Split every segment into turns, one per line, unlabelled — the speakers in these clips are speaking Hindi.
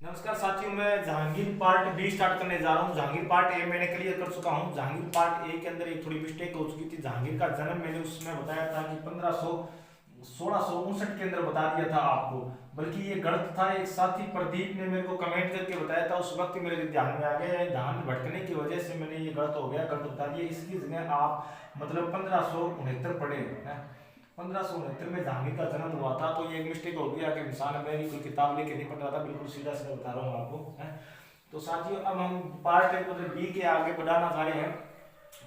नमस्कार साथियों, मैं जहांगीर पार्ट बी स्टार्ट करने जा रहा हूँ। जहांगीर पार्ट ए मैंने क्लियर कर चुका हूँ। जहांगीर पार्ट ए के अंदर एक थोड़ी मिस्टेक हो चुकी थी। जहांगीर का जन्म मैंने उसमें बताया था कि 1659 के अंदर बता दिया था आपको, बल्कि ये गलत था। एक साथी प्रदीप ने मेरे को कमेंट करके बताया था, उस वक्त मेरे ध्यान में आ गया। ध्यान भटकने की वजह से मैंने ये गलत हो गया, गलत बता दिया। इसकी जगह आप मतलब 1569 पढ़े हैं। 1569 में जहांगीर का जन्म हुआ था। तो ये एक मिस्टेक हो गया कि इंसान मैं कोई किताब लेके नहीं पढ़ रहा था, बिल्कुल सीधा सीधा बता रहा हूँ आपको है। तो साथियों, अब हम पार्ट मतलब बी के आगे बढ़ाना चाह रहे हैं।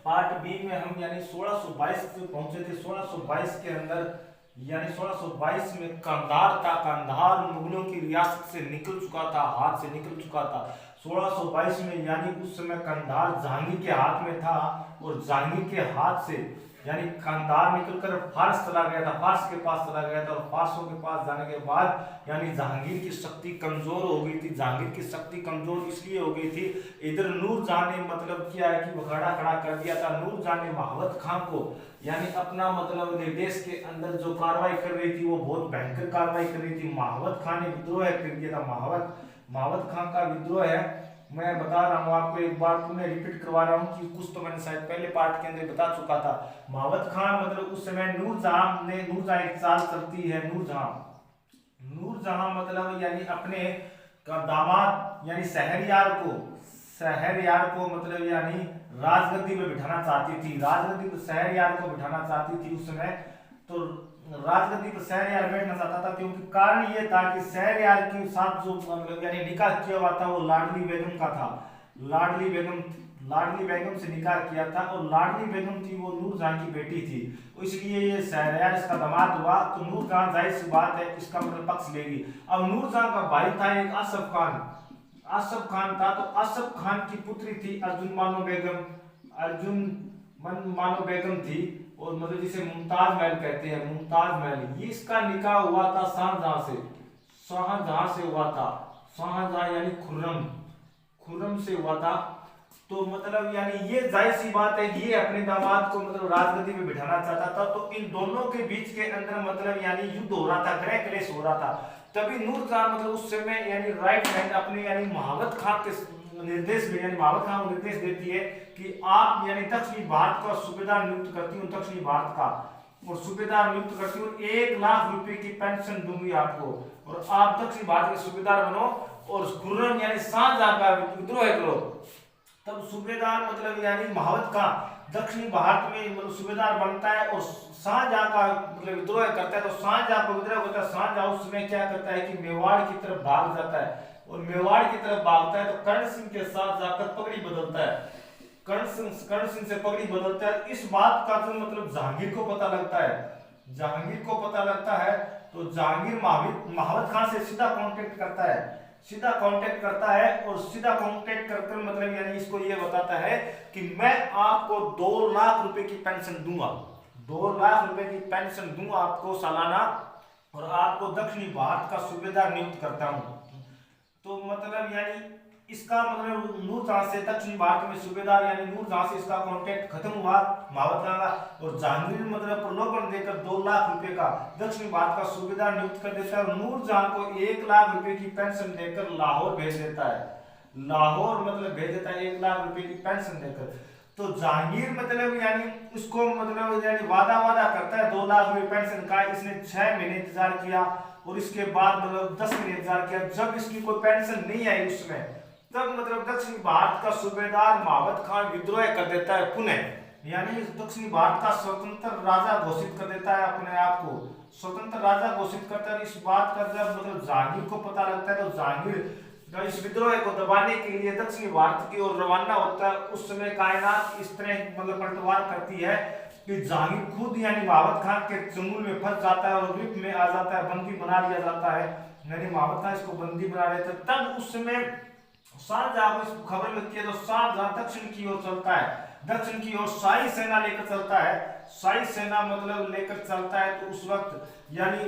पार्ट बी में हम यानी 1622 पे पहुंचे थे। 1622 के अंदर यानी 1622 में कंधार था। कंधार मुगलों की रियासत से निकल चुका था, हाथ से निकल चुका था 1622 में। यानी उस समय कंधार जहांगीर के हाथ में था, और जहांगीर के हाथ से यानी कंधार निकलकर फारस चला गया था, फारस के पास चला गया था। और फारसों के पास जाने के बाद यानी जहांगीर की शक्ति कमजोर हो गई थी। जहांगीर की शक्ति कमजोर इसलिए हो गई थी, इधर नूरजहां ने मतलब किया है कि बखाड़ा खड़ा कर दिया था। नूरजहां ने महावत खां को यानी अपना मतलब निर्देश के अंदर जो कार्रवाई कर रही थी, वो बहुत भयंकर कार्रवाई कर रही थी। महावत खां ने विद्रोह कर दिया था। महावत खां का विद्रोह है, मैं बता रहा हूँ आपको, एक बार पुनः रिपीट करवा रहा हूँ कि कुछ तो मैंने शायद पहले पार्ट के अंदर बता चुका था। महावत खां मतलब उस समय नूरजहां एक चाल चलती है। नूरजहां मतलब यानी अपने का दामाद यानी शहरयार को मतलब यानी राजगद्दी में बिठाना चाहती थी। राजगद्दी पर शहरयार को बिठाना चाहती थी उस समय। तो राजगद्दी पर शहरयार बैठना चाहता था, क्योंकि कारण ये था कि शहरयार के साथ जो मतलब यानी निकाह किया हुआ था वो लाडली बेगम का था। लाडली बेगम से निकाह किया था, और लाडली बेगम थी वो नूरजहां की बेटी थी। तो इसलिए ये शहरयार इसका दामाद हुआ। तो नूरजहां जाहिर सी बात है इसका मतलब पक्ष लेगी। अब नूरजहां का भाई था एक आसफ खान था। तो आसफ खान की पुत्री थी अर्जुन मानो बेगम थी, और मतलब जिसे मुमताज महल कहते हैं, मुमताज महल। ये इसका निकाह हुआ था शाहजहां से हुआ था। शाहजहां यानी खुर्रम से हुआ था। तो मतलब यानी ये जाहिर सी बात है कि ये अपने दामाद को मतलब राजगद्दी में बिठाना चाहता था। तो इन दोनों के बीच के अंदर मतलब यानी युद्ध हो रहा था, ग्रह क्लेश हो रहा था। तभी नूरजहां मतलब उस समय यानी राइट हैंड अपने यानी महावत खां के निर्देश में, यानी महावत खां को निर्देश देती है कि आप यानी दक्षिणी भारत का सूबेदार नियुक्त करती हूँ, दक्षिणी भारत का और सूबेदार नियुक्त करती हूँ, 1 लाख रुपए की पेंशन दूंगी आपको, और आप दक्षिण भारत के सूबेदार बनो और खुर्रम यानी शाहजहां का विद्रोह करो। तब सूबेदार मतलब यानी महावत खां दक्षिणी भारत में मतलब सूबेदार बनता है, और शाहजहां का मतलब विद्रोह करता है। तो शाहजहां को विद्रोह करता है। शाहजहां उस समय क्या करता है कि मेवाड़ की तरफ भाग जाता है, और मेवाड़ की तरफ भागता है तो कर्ण सिंह के साथ जाकर पगड़ी बदलता है। कर्ण सिंह से पगड़ी बदलता है। इस बात का तो मतलब जहांगीर को पता लगता है। तो जहांगीर महावत खां से सीधा कांटेक्ट करता है, और सीधा कांटेक्ट कर मतलब यानी इसको ये बताता है कि मैं आपको 2 लाख रुपए की पेंशन दूंगा, 2 लाख रुपए की पेंशन दूंगा आपको सालाना, और आपको दक्षिणी भारत का सूबेदार नियुक्त करता हूं। तो मतलब यानी इसका मतलब नूरजहां से दक्षिणी भारत में सूबेदार यानी नूरजहां से इसका कांटेक्ट खत्म हुआ महावत खां का, और जहांगीर मतलब प्रलोभन देकर 2 लाख रुपए का दक्षिणी भारत का सूबेदार नियुक्त कर देता है, और नूरजहां को 1 लाख रुपए की पेंशन देकर लाहौर भेज देता है। 1 लाख रुपए की पेंशन देकर। तो जहांगीर मतलब यानी उसको मतलब यानी वादा करता है 2 लाख रुपए पेंशन का। इसने 6 महीने इंतजार किया, और इसके बाद मतलब 10 महीने इंतजार किया। जब इसकी कोई पेंशन नहीं आई उसमें, तब मतलब दक्षिणी भारत का सूबेदार महावत खां विद्रोह कर देता है पुनः, यानी दक्षिणी भारत का स्वतंत्र राजा घोषित कर देता है, अपने आप को स्वतंत्र राजा घोषित करता है। इस बात का जब मतलब जहांगीर को पता लगता है, तो जहांगीर इस विद्रोह को दबाने के लिए दक्षिणी भारत की ओर रवाना होता है। उस समय कायनात इस तरह मतलब पलटवार करती है कि जहांगीर खुद यानी महावत खां के चंगुल में फंस जाता है, और ग्रिप में आ जाता है, बंदी बना लिया जाता है। यानी महावत खां इसको बंदी बना लेते हैं। तब उस समय शाहजहां को इस खबर मिलती है, तो शाहजहां दक्षिण की ओर चलता है, दक्षिण की ओर शाही सेना लेकर चलता है। शाही सेना मतलब लेकर चलता है। तो उस वक्त यानी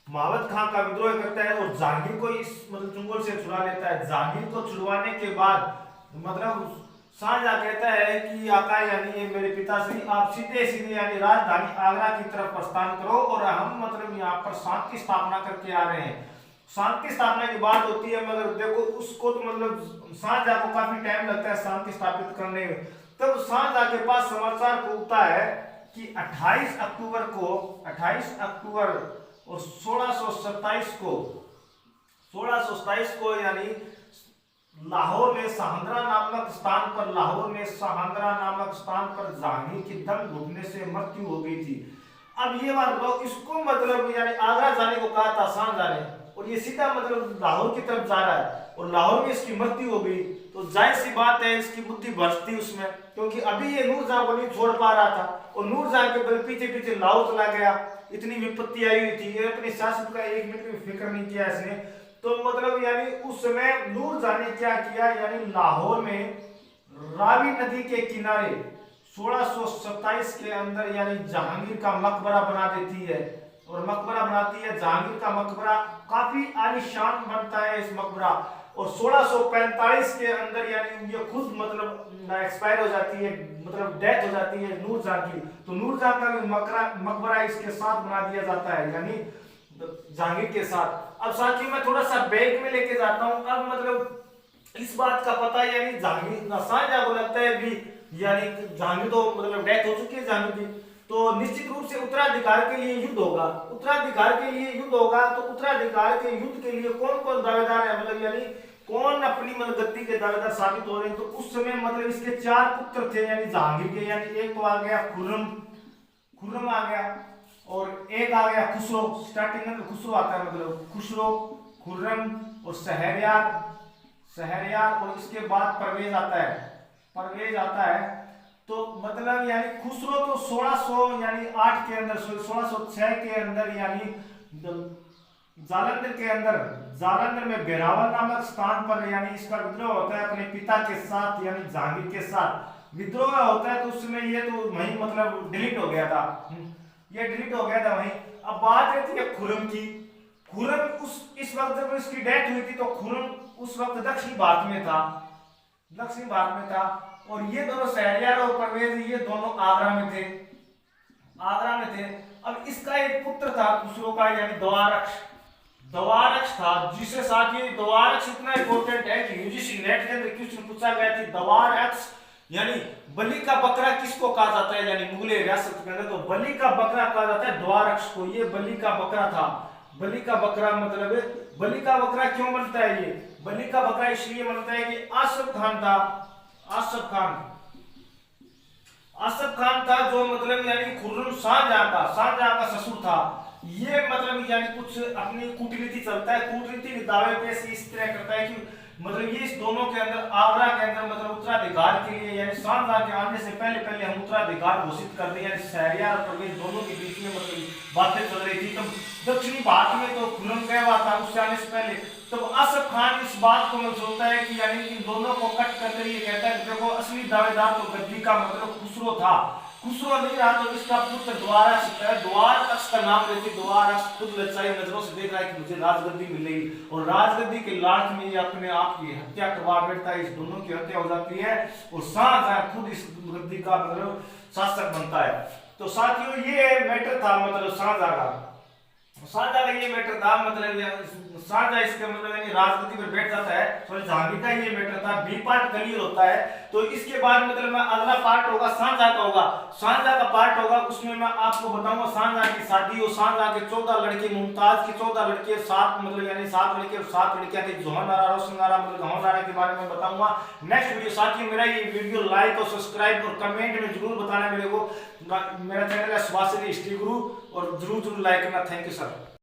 महावत खां का विद्रोह करता है, और जहांगीर को इस मतलब चंगुल से छुड़ा लेता है। जहांगीर को छुड़वाने के बाद मतलब शाहजहां कहता है कि आका यानी ये मेरे पिताश्री, आप सीधे यानी राजधानी आगरा की तरफ प्रस्थान करो, और हम मतलब यहाँ पर शांति स्थापना करके आ रहे हैं। शांति स्थापना की बात होती है, मगर देखो उसको तो मतलब शाहजहां को काफी टाइम लगता है शांति स्थापित करने में। तब शाहजहां के पास समाचार पहुंचता है कि 28 अक्टूबर और 1627 को यानी लाहौर में शाहंदरा नामक स्थान पर जहांगीर की दम घुटने से मृत्यु हो गई थी। अब ये बात बताओ, इसको मतलब यानी आगरा जाने को कहा था शाहजहां ने, और ये सीधा मतलब लाहौर की तरफ जा रहा है और लाहौर में इसकी मृत्यु हो गई, तो जाहिर सी बात है इसकी बुद्धि भ्रष्ट थी उसमें, क्योंकि अभी ये नूरजहां को नहीं छोड़ पा रहा था और नूरजहां के बल पीछे पीछे लाहौर चला गया। इतनी विपत्ति आई हुई थी, ये अपने शासन का एक मिनट भी फिक्र नहीं किया इसने। तो मतलब यानी उस समय नूरजहां ने क्या किया, यानी लाहौर में रावी नदी के किनारे 1627 के अंदर यानी जहांगीर का मकबरा बना देती है, और मकबरा बनाती है। जहांगीर का मकबरा काफी आलीशान बनता है इस मकबरा, और 1645 के अंदर यानी ये खुद मतलब एक्सपायर हो जाती है, मतलब डेथ हो जाती है नूरजहां की। तो नूरजहां का भी मकबरा इसके साथ बना दिया जाता है, यानी जहांगीर के साथ। अब साथियों मैं थोड़ा सा बैक में लेके जाता हूँ। अब मतलब इस बात का पता यानी जहांगीर शाहजहां को लगता है भी यानी जहांगीर तो मतलब डेथ हो चुकी है जहांगीर की, तो निश्चित रूप से उत्तराधिकार के लिए युद्ध होगा। उत्तराधिकार के लिए युद्ध होगा, तो उत्तराधिकार के युद्ध के लिए कौन कौन दावेदार है, मतलब यानी कौन अपनी मतलब गद्दी के दावेदार साबित हो रहे हैं। तो उस समय मतलब इसके 4 पुत्र थे यानी जहांगीर के, यानी एक तो आ गया खुर्रम आ गया, और एक आ गया खुसरो। स्टार्टिंग में खुसरो आता है, मतलब खुसरो, खुर्रम और शहरयार, और इसके बाद परवेज आता है। तो मतलब यानी खुसरो तो 1600 यानी 8 के अंदर 1606 के अंदर यानी जालंधर में बेरावल नामक स्थान पर यानी इसका विद्रोह होता है अपने पिता के साथ, यानी जहांगीर के साथ विद्रोह होता है। तो उस समय ये तो वहीं मतलब डिलीट हो गया था, वहीं। अब बात रहती है खुर्रम की। खुर्रम इस वक्त जब इसकी डेथ हुई थी तो खुर्रम उस वक्त दक्षिण भारत में था, और ये दोनों शहरयार और परवेज ये दोनों आगरा में थे। अब इसका एक पुत्र था खुसरो का, यानी दवारक्ष था, जिसे साथी दवारक्ष इतना इंपॉर्टेंट है कि यूजीसी नेट के अंदर क्वेश्चन पूछा गया था। दवारक्ष यानी बलि का बकरा किसको कहा जाता है, यानी मुगल रियासत के अंदर तो बलि का बकरा कहा जाता है दवारक्ष को। ये बलि का बकरा था। बलि का बकरा मतलब बलि का बकरा क्यों बनता है, ये बलि का बकरा इसलिए बनता है कि आसफ खान था जो मतलब यानी खुर्रम शाहजहां का ससुर था। ये मतलब यानी कुछ अपनी कूटनीति चलता है, कूटनीति के दावे पे से इस तरह करता है कि मतलब ये इस दोनों के अंदर आगरा के अंदर मतलब उत्तराधिकार के लिए यानी शाहजहां के आने से पहले हम उत्तराधिकार घोषित कर दें, यानी शहरयार और परवेज दोनों के बीच में मतलब बातें चल रही थी। तब दक्षिणी भारत में तो खुर्रम गया हुआ था उससे आने से पहले। तब आसफ खान इस बात को सोचता है कि यानी इन दोनों को कट करके ये कहता है कि देखो असली दावेदार तो गद्दी का मतलब खुसरो था, खुसरो नहीं रहा तो इसका पुत्र द्वारक्ष का नाम लेते। द्वारक्ष खुद लचाई नजरों से देख रहा है कि मुझे राजगद्दी मिलेगी, और राजगद्दी के लालच में ये अपने आप की हत्या करवा बैठता है। इस दोनों की हत्या हो जाती है और शाहजहां खुद इस गद्दी का मतलब शासक बनता है। तो साथियों ये मैटर था मतलब शाहजहां का ये मैटर था, मतलब शाहजहां इसके मतलब यानी राजगद्दी पर बैठ जाता है। तो जहांगीर का ये मैटर था। बी पार्ट क्लियर होता है। तो इसके बाद मतलब मैं अगला पार्ट होगा शाहजहां का पार्ट होगा, उसमें मैं आपको बताऊंगा शाहजहां की शादी और शाहजहां के 14 लड़के, मुमताज की 14 लड़के, 7 मतलब यानी 7 लड़के और 7 लड़कियां थी। जौहरनारा, रोशननारा मतलब गौहरनारा के बारे में बताऊंगा नेक्स्ट वीडियो। साथियों मेरा ये वीडियो लाइक और सब्सक्राइब और कमेंट में जरूर बताना मेरे को। मेरा चैनल है सुभाष हिस्ट्री गुरु, और जरूर लाइक करना। Thank you sir.